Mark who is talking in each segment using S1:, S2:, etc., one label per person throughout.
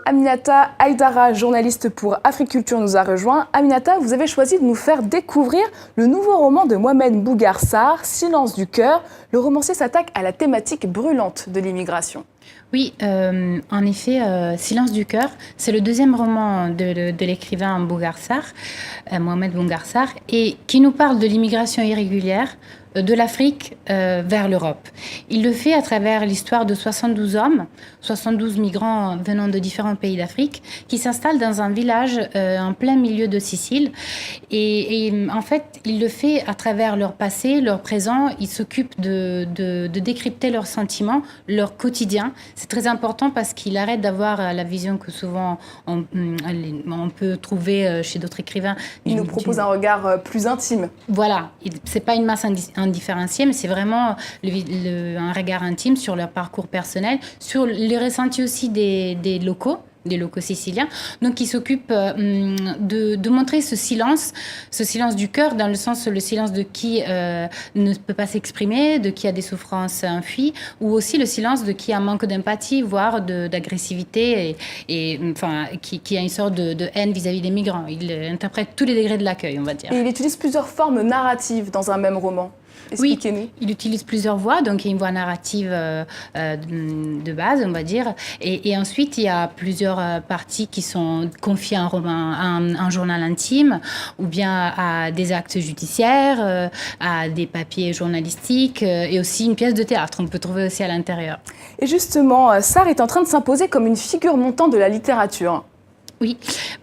S1: Aminata Haïdara, journaliste pour Africulture, nous a rejoint. Aminata, vous avez choisi de nous faire découvrir le nouveau roman de Mohamed Mbougar Sarr, Silence du cœur. Le romancier s'attaque à la thématique brûlante de l'immigration.
S2: Oui, en effet, Silence du cœur, c'est le deuxième roman de l'écrivain Mbougar Sarr, Mohamed Mbougar Sarr, et qui nous parle de l'immigration irrégulière de l'Afrique vers l'Europe. Il le fait à travers l'histoire de 72 hommes, 72 migrants venant de différents pays d'Afrique, qui s'installent dans un village en plein milieu de Sicile. Et en fait, il le fait à travers leur passé, leur présent. Il s'occupe de décrypter leurs sentiments, leur quotidien. C'est très important parce qu'il arrête d'avoir la vision que souvent on peut trouver chez d'autres écrivains.
S1: Il nous propose un regard plus intime.
S2: Voilà, c'est pas une masse indifférenciée, mais c'est vraiment un regard intime sur leur parcours personnel, sur les ressentis aussi des locaux siciliens. Donc, il s'occupe de montrer ce silence du cœur, dans le sens le silence de qui ne peut pas s'exprimer, de qui a des souffrances enfuies, ou aussi le silence de qui a un manque d'empathie, voire d'agressivité, et enfin, qui a une sorte de haine vis-à-vis des migrants. Il interprète tous les degrés de l'accueil, on va dire.
S1: Et il utilise plusieurs formes narratives dans un même roman.
S2: Oui, il utilise plusieurs voix, donc il y a une voix narrative de base, on va dire, et ensuite il y a plusieurs parties qui sont confiées à un journal intime, ou bien à des actes judiciaires, à des papiers journalistiques, et aussi une pièce de théâtre, on peut trouver aussi à l'intérieur.
S1: Et justement, Sarr est en train de s'imposer comme une figure montante de la littérature.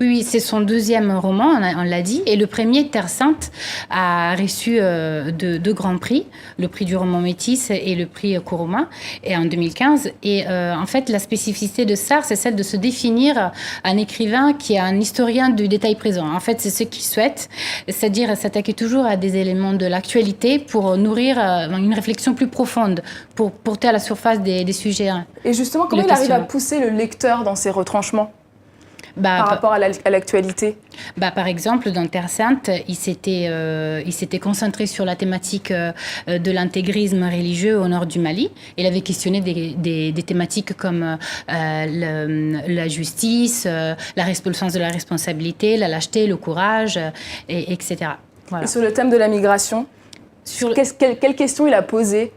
S2: Oui, c'est son deuxième roman, on l'a dit. Et le premier, Terre Sainte, a reçu deux grands prix, le prix du roman métis et le prix Kuruma, et en 2015. Et en fait, la spécificité de Sarr, c'est celle de se définir un écrivain qui est un historien du détail présent. En fait, c'est ce qu'il souhaite, c'est-à-dire s'attaquer toujours à des éléments de l'actualité pour nourrir une réflexion plus profonde, pour porter à la surface des sujets.
S1: Et justement, comment il arrive à pousser le lecteur dans ses retranchements par rapport à l'actualité?
S2: Par exemple, dans Terre Sainte, il s'était concentré sur la thématique de l'intégrisme religieux au nord du Mali. Il avait questionné des thématiques comme la justice, le sens de la responsabilité, la lâcheté, le courage, etc. Voilà.
S1: Et sur le thème de la migration, quelles questions il a posées?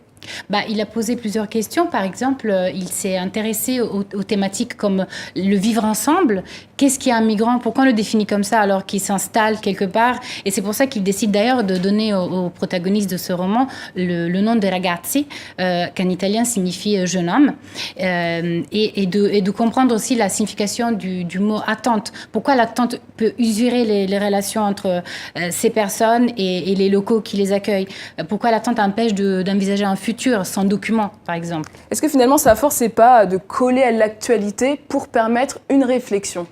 S2: Il a posé plusieurs questions. Par exemple, il s'est intéressé aux thématiques comme le vivre ensemble. Qu'est-ce qu'est un migrant? Pourquoi on le définit comme ça alors qu'il s'installe quelque part? Et c'est pour ça qu'il décide d'ailleurs de donner aux protagonistes de ce roman le nom de ragazzi, qu'en italien signifie jeune homme, et de comprendre aussi la signification du mot attente. Pourquoi l'attente peut usurer les relations entre ces personnes et les locaux qui les accueillent? Pourquoi l'attente empêche d'envisager un futur sans document, par exemple?
S1: Est-ce que finalement sa force, c'est pas de coller à l'actualité pour permettre une réflexion?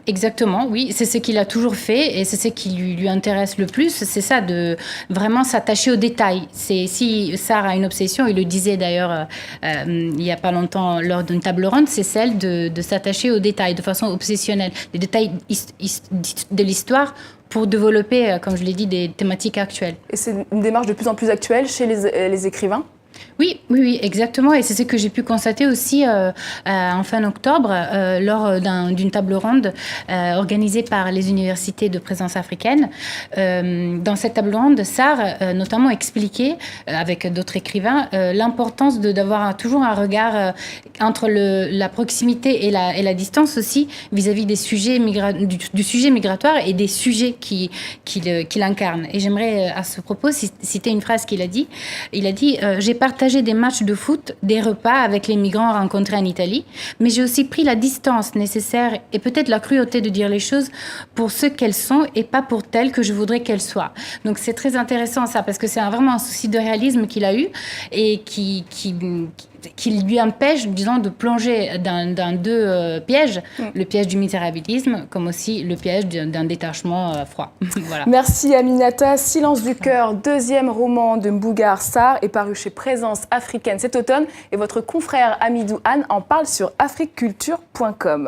S2: Exactement, oui, c'est ce qu'il a toujours fait et c'est ce qui lui intéresse le plus, c'est ça, de vraiment s'attacher aux détails. Si Sarr a une obsession, il le disait d'ailleurs il n'y a pas longtemps lors d'une table ronde, c'est celle de s'attacher aux détails de façon obsessionnelle, les détails de l'histoire pour développer, comme je l'ai dit, des thématiques actuelles.
S1: Et c'est une démarche de plus en plus actuelle chez les écrivains?
S2: Oui, exactement. Et c'est ce que j'ai pu constater aussi en fin octobre lors d'une table ronde organisée par les universités de présence africaine. Dans cette table ronde, Sarr notamment expliquait, avec d'autres écrivains, l'importance d'avoir toujours un regard entre la proximité et la distance aussi vis-à-vis des sujets du sujet migratoire et des sujets qu'il incarne. Et j'aimerais à ce propos citer une phrase qu'il a dit. Il a dit « J'ai partagé des matchs de foot, des repas avec les migrants rencontrés en Italie, mais j'ai aussi pris la distance nécessaire et peut-être la cruauté de dire les choses pour ce qu'elles sont et pas pour telles que je voudrais qu'elles soient. » Donc c'est très intéressant ça, parce que c'est vraiment un souci de réalisme qu'il a eu et qui lui empêche, disons, de plonger dans deux pièges, le piège du misérabilisme, comme aussi le piège d'un détachement froid. Voilà.
S1: Merci Aminata. Silence du cœur, deuxième roman de Mbougar Sarr, est paru chez Présence africaine cet automne et votre confrère Amidou Anne en parle sur africulture.com.